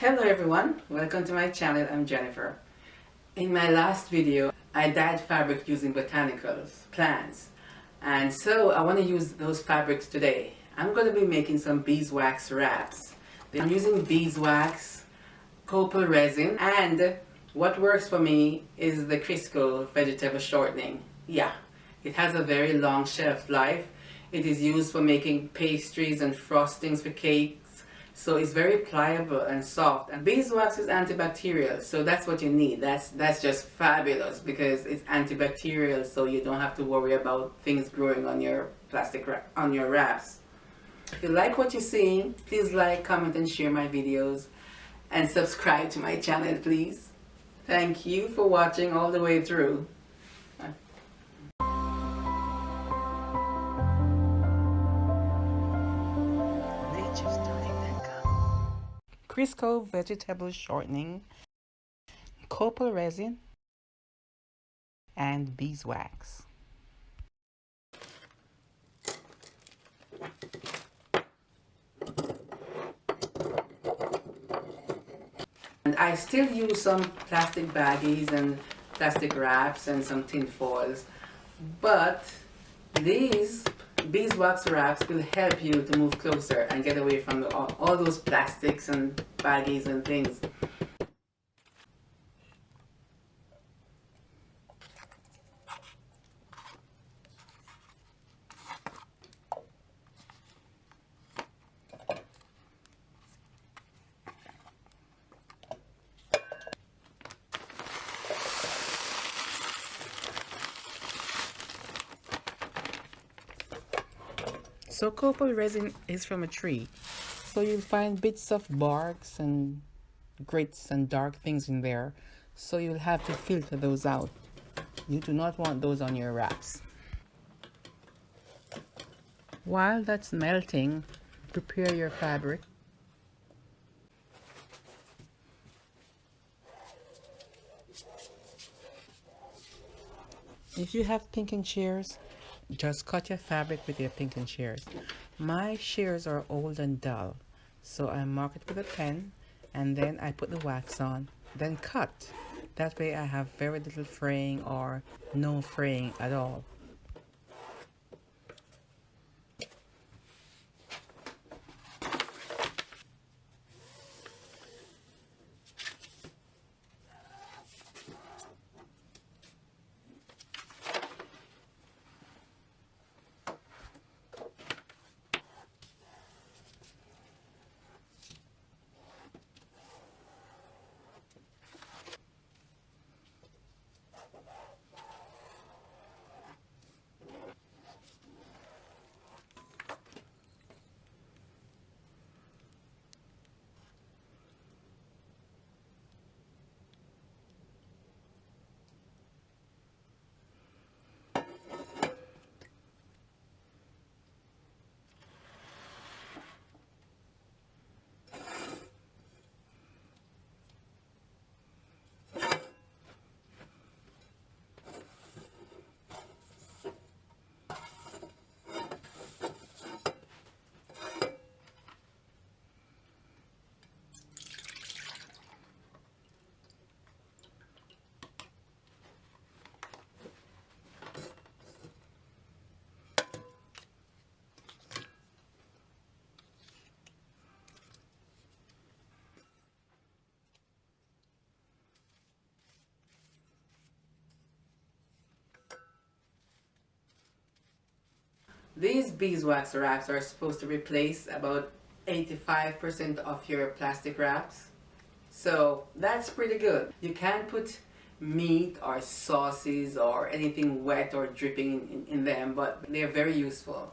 Hello everyone, welcome to my channel. I'm Jennifer. In my last video I dyed fabric using botanicals, plants, and so I want to use those fabrics today. I'm going to be making some beeswax wraps. I'm using beeswax, copal resin, and what works for me is the Crisco vegetable shortening. Yeah, it has a very long shelf life. It is used for making pastries and frostings for cakes. So it's very pliable and soft, and beeswax is antibacterial, so that's what you need. That's just fabulous because it's antibacterial, so you don't have to worry about things growing on your on your wraps. If you like what you're seeing, please like, comment, and share my videos, and subscribe to my channel, please. Thank you for watching all the way through. Crisco vegetable shortening, copal resin, and beeswax. And I still use some plastic baggies and plastic wraps and some tin foils, but these beeswax wraps will help you to move closer and get away from all those plastics and baggies and things. So copal resin is from a tree, so you'll find bits of barks and grits and dark things in there, so you'll have to filter those out. You do not want those on your wraps. While that's melting, prepare your fabric. If you have pinking shears, just cut your fabric with your pinking shears. My shears are old and dull, so I mark it with a pen, and then I put the wax on, then cut. That way I have very little fraying or no fraying at all. These beeswax wraps are supposed to replace about 85% of your plastic wraps. So that's pretty good. You can put meat or sauces or anything wet or dripping in them, but they're very useful.